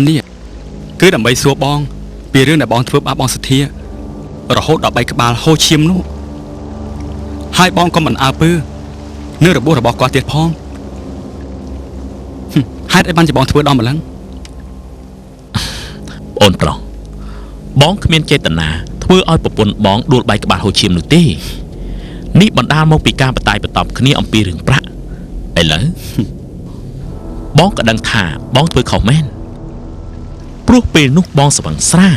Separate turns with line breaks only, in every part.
នេះគឺដើម្បីសួរបងពីរឿងដែលបងធ្វើបាបបងសធារហូតដល់3ក្បាលហូរឈាមនោះហើយបងក៏មិនអើពើនឹងរបួសរបស់គាត់ទៀតផងហេតុអីបានជាបងធ្វើដល់ម្លឹង
អូនប្រុសបងគ្មានចេតនាធ្វើឲ្យប្រពន្ធបងដួលបែកក្បាលហូរឈាមនោះទេនេះបណ្ដាលមកពីការបតាយបតប់គ្នាអំពីរឿងប្រាក់ឥឡូវបងក៏ដឹងថាបងធ្វើខុសមែនព្រោះពេលនោះបងស្វឹងស្រា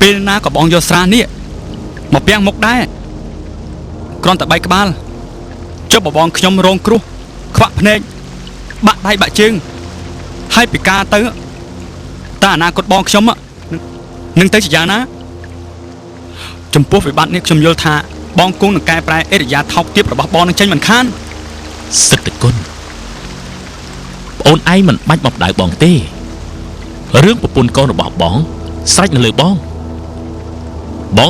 ពេលណាក៏បងយកស្រានេះមកពាំងមុខដែរគ្រាន់តែបែកក្បាលចុះបងខ្ញុំរងគ្រោះខ្វាក់ភ្នែកបាក់ដៃបាក់ជើងហើយពិការទៅតើអនាគតបងខ្ញុំនឹងទៅជាយ៉ាងណាចំពោះវិបត្តិនេះខ្ញុំយល់ថាបងគង់នឹងកែប្រែអិរិយាថោកទាបរបស់បងនឹងចេញមិនខាន
សិទ្ធិគុណប្អូនឯងមិនបាច់មកបដៅបងទេរឿងប្រពន្ធកូនរបស់បងស្រេចនៅលើបង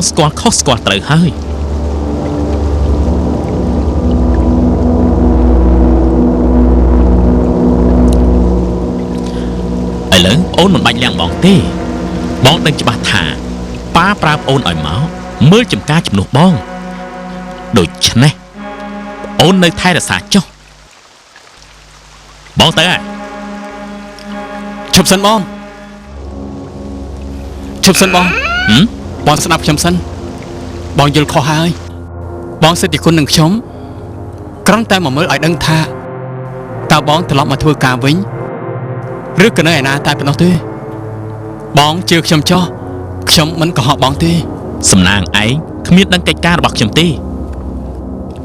ស្គាល់ខុសស្គាល់ត្រូវហើយឥឡូវអូនមិនបាច់លាងបងទេបងដឹងច្បាស់ថាប៉ាប្រាប់អូនឲ្យមកមើលចំការជំនួសបងដូច្នេះអូននៅថែរក្សាចុះបងទៅហើយ
ឈប់សិនបងឈប់សិនបងបងស្ដាប់ខ្ញុំសិនបងយល់ខុសហើយបងសិទ្ធិគុណនឹងខ្ញុំគ្រាន់តែមកមើលឲ្យដឹងថាតើបងត្រឡប់មកធ្វើការវិញឬក៏នៅឯណាតែប៉ុណ្ណោះទេបងជឿខ្ញុំចុះខ្ញុំមិនកុហកបងទេ
សំណាងឯងគ្មានដឹងកិច្ចការរបស់ខ្ញុំទេ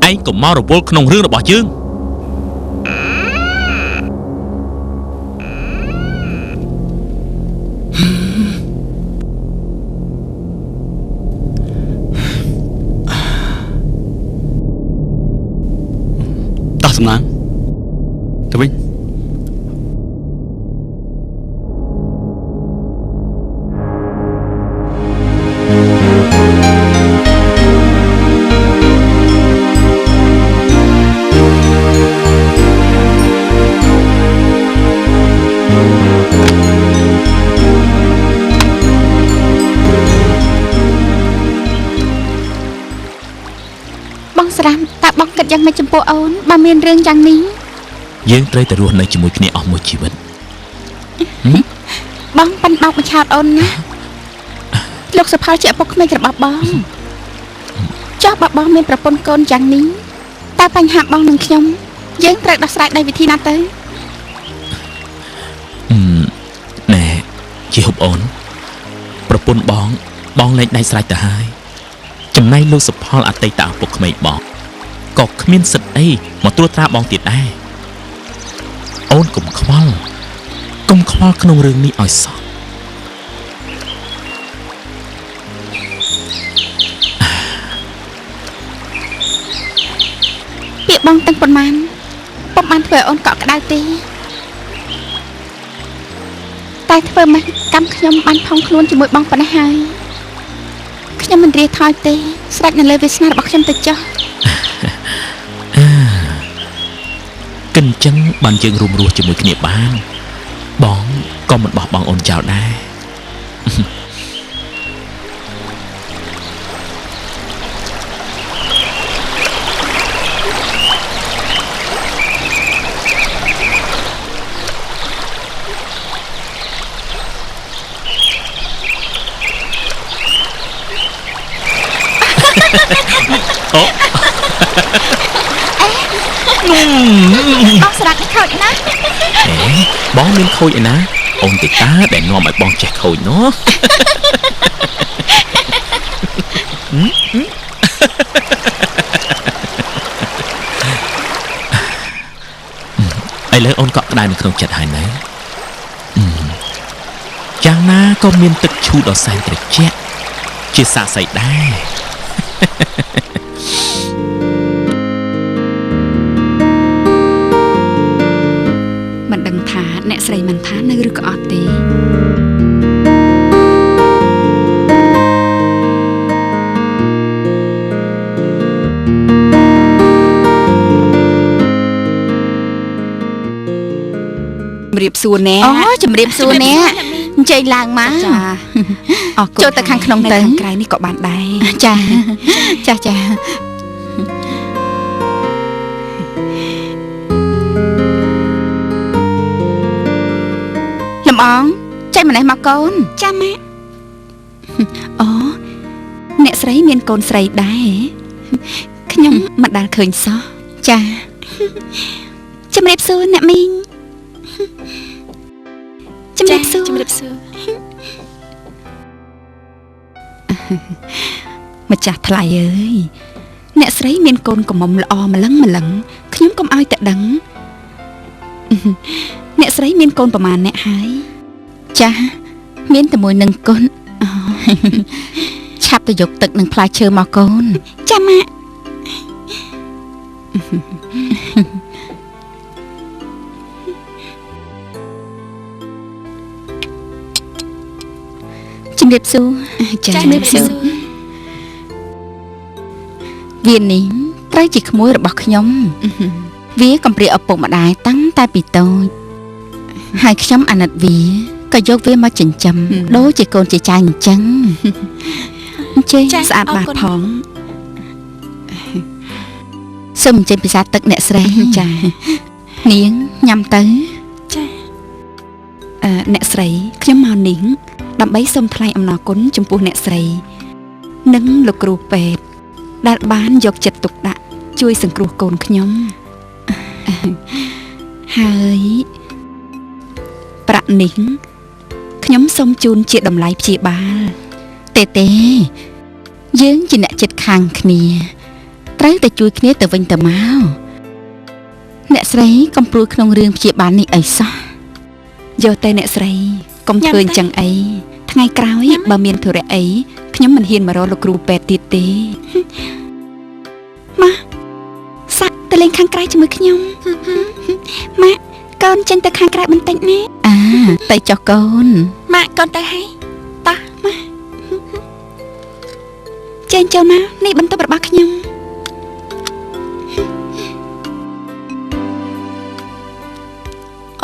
ឯងកុំមករវល់ក្នុងរឿងរបស់យើង
តោះសំណាងទៅវិញ
ស្រាំតើបងគិតយ៉ាងម៉េចចំពោះអូនបើមានរឿងយ៉ាងនេះ
យើងត្រូវតែរស់នៅជាមួយគ្នាអស់មួយជីវិត
បងប៉ិនបោកបញ្ឆោតអូនណាលោកសុផលជាឪពុកក្មេករបស់បងចុះបើបងមានប្រពន្ធកូនយ៉ាងនេះតើបញ្ហាបងនិងខ្ញុំយើងត្រូវដោះស្រាយដោយវិធីណាទៅ
ណែជាហូបអូនប្រពន្ធបងលែងដៃស្រេចទៅហើយចំណែកលោកសុផលអតីតឪពុកក្មេកបងក៏គ្មានសិទ្ធអីមកត្រួតត្រាបងទៀតដែរអូនកុំខ្វល់ក្នុងរឿងនេះឲ្យសោះ
ពាក្យបងទាំងប៉ុន្មានពុំបានធ្វើឲ្យអូនកក់ក្ដៅទេតែធ្វើមកកម្មខ្ញុំបានផុងខ្លួនជាមួយបងប៉ុណ្ណេះហើយខ្ញុំមិនរៀថយទេស្រេចនៅលើវាសនារបស់ខ្ញុំទៅចុះ
កិនចឹងបានយើងរួមរស់ជាមួយគ្នាបានបងក៏មិនបោះបង់អូនចោលដែរអូ
បងស្រាក់នេះខូចណាស់
បងមានខូចឯណាអូនតិតាដែលនាំឲ្យបងចេះខូចនោះឥឡូវអូនកក់ក្ដៅនៅក្នុងចិត្តហើយនៅយ៉ាងណាក៏មានទឹកឈូដ៏សែនត្រជាក់ជាសាក្សីដែរ
មិនដឹងថាអ្នកស្រីមិនថានៅឬក៏អត់ទេ
អ
រៀបសួរណែអូជំរាបសួរណែអញ្ជើញឡើងមកចាអរគុណចូលទៅខាងក្នុងទៅខាងក្រៅនេះក៏បានដែរចាចាលំអងចេញម្នេះមកកូនចាម៉ាក់អូអ្នកស្រីមានកូនស្រីដែរខ្ញុំមិនដែលឃើញសោះចាជំរាបសួរអ្នកមីងជំរាបសួរម្ចាស់ថ្លៃអើយអ្នកស្រីមានកូនកំមុំល្អម្លឹងខ្ញុំកុំឲ្យតែដឹងអ្នកស្រីមានកូនប្រមាណអ្នកហើយចាមានតែមួយនឹងកូនឆាប់ទៅយកទឹកនិងផ្លែឈើមកកូនចាម៉ាក់ជំរាបសួរចាជំរាបសួរវានេះត្រូវជាក្មួយរបស់ខ្ញុំវាកំព្រាឪពុកម្ដាយតាំងតែពីតូចហើយខ្ញុំអាណិតវាក៏យកវាមកចិញ្ចឹមដូចជាកូនជាចៅអញ្ចឹងអញ្ចឹងស្អាតបាតផងសូមអញ្ជើញពិសាទឹកអ្នកស្រីចានាងញ៉ាំទៅចាអ្នកស្រីខ្ញុំមកនាងដើម្បីសូមថ្លែងអំណរគុណចំពោះអ្នកស្រីនិងលោកគ្រូពេទ្យដែលបានយកចិត្តទុកដាក់ជួយសង្គ្រោះកូនខ្ញុំហើយប្រាក់នេះខ្ញុំសូមជូនជាតម្លៃព្យាបាលទេយើងជាអ្នកចិត្តខាងគ្នាត្រូវតែជួយគ្នាទៅវិញទៅមកអ្នកស្រីកំព្រួយក្នុងរឿងព្យាបាលនេះអីសោះយកតែអ្នកស្រីកុំធ្វើអញ្ចឹងអីថ្ងៃក្រោយបើមានធុរៈអីខ្ញុំមិនហ៊ានមករកលោកគ្រូពេទ្យទៀតទេម៉ាសាក់ទៅលេងខាងក្រៅជាមួយខ្ញុំម៉ាក់កូនចេញទៅខាងក្រៅបន្តិចណាទៅចុះកូនម៉ាក់កូនទៅហើយតោះម៉ាក់ចេញចូលមកនេះបន្ទប់របស់ខ្ញុំ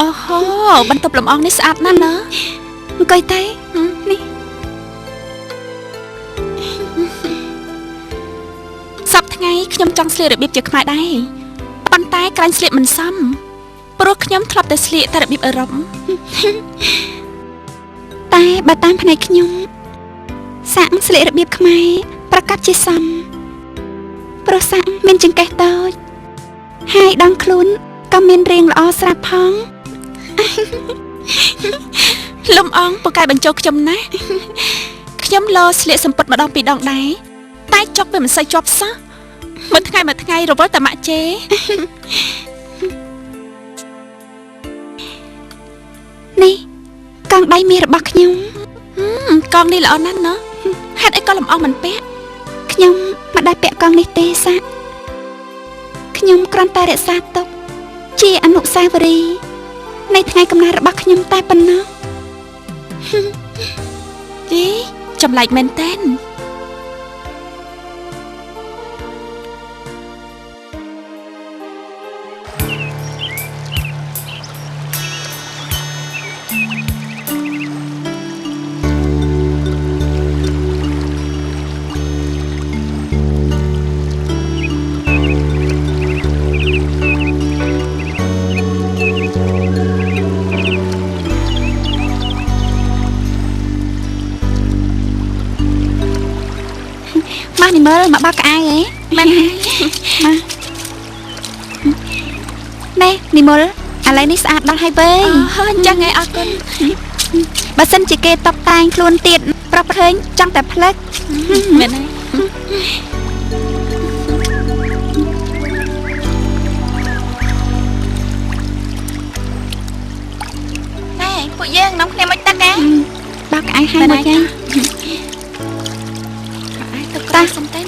អូហូបន្ទប់លំអងនេះស្អាតណាស់ណាអង្គុយទៅនេះសប្តាហ៍ថ្ងៃខ្ញុំចង់ស្លៀករបៀបជាខ្មែរដែរប៉ុន្តែក្រាញ់ស្លៀកមិនសមព្រោះខ្ញុំធ្លាប់តែស្លៀកតែរបៀបអឺរ៉ុបតែបើតាមផ្នែកខ្ញុំសាក់ស្លៀករបៀបខ្មែរប្រកាសជាសមព្រោះសាក់មានចង្កេះតូចហើយដងខ្លួនក៏មានរាងល្អស្រាប់ផងលំអងពូកែបញ្ចុះខ្ញុំណាខ្ញុំលោស្លៀកសំពត់ម្ដងពីរដងដែរតែចុកវាមិនសូវជាប់សោះមួយថ្ងៃរវល់តែម៉ាក់ជេនេះកងដៃមាសរបស់ខ្ញុំកងនេះល្អណាស់ណោះហេតុអីក៏លំអងមិនពាក់ខ្ញុំមិនដែលពាក់កងនេះទេសាក់ខ្ញុំគ្រាន់តែរក្សាទុកជាអនុស្សាវរីយ៍នៃថ្ងៃកំណើតរបស់ខ្ញុំតែប៉ុណ្ណោះចម្លែកមែនតើនេះមើលមកបោកក្អៅហ៎មែនមកណែនេះមើលឥឡូវនេះស្អាតដល់ហើយបើអញ្ចឹងឯងអរគុណបើសិនជាគេតុបតែងខ្លួនទៀតប្រុសឃើញចង់តែផ្លឹកមែនទេណែពួកយើងនាំគ្នាមកទឹកណាបោកក្អៅហើយមកចឹង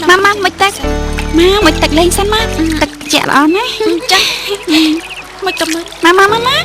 ម៉ាមកទឹកមកទឹកលេងសិនមកទឹកជាល្អណាស់ចាស់មកទៅមើលម៉ា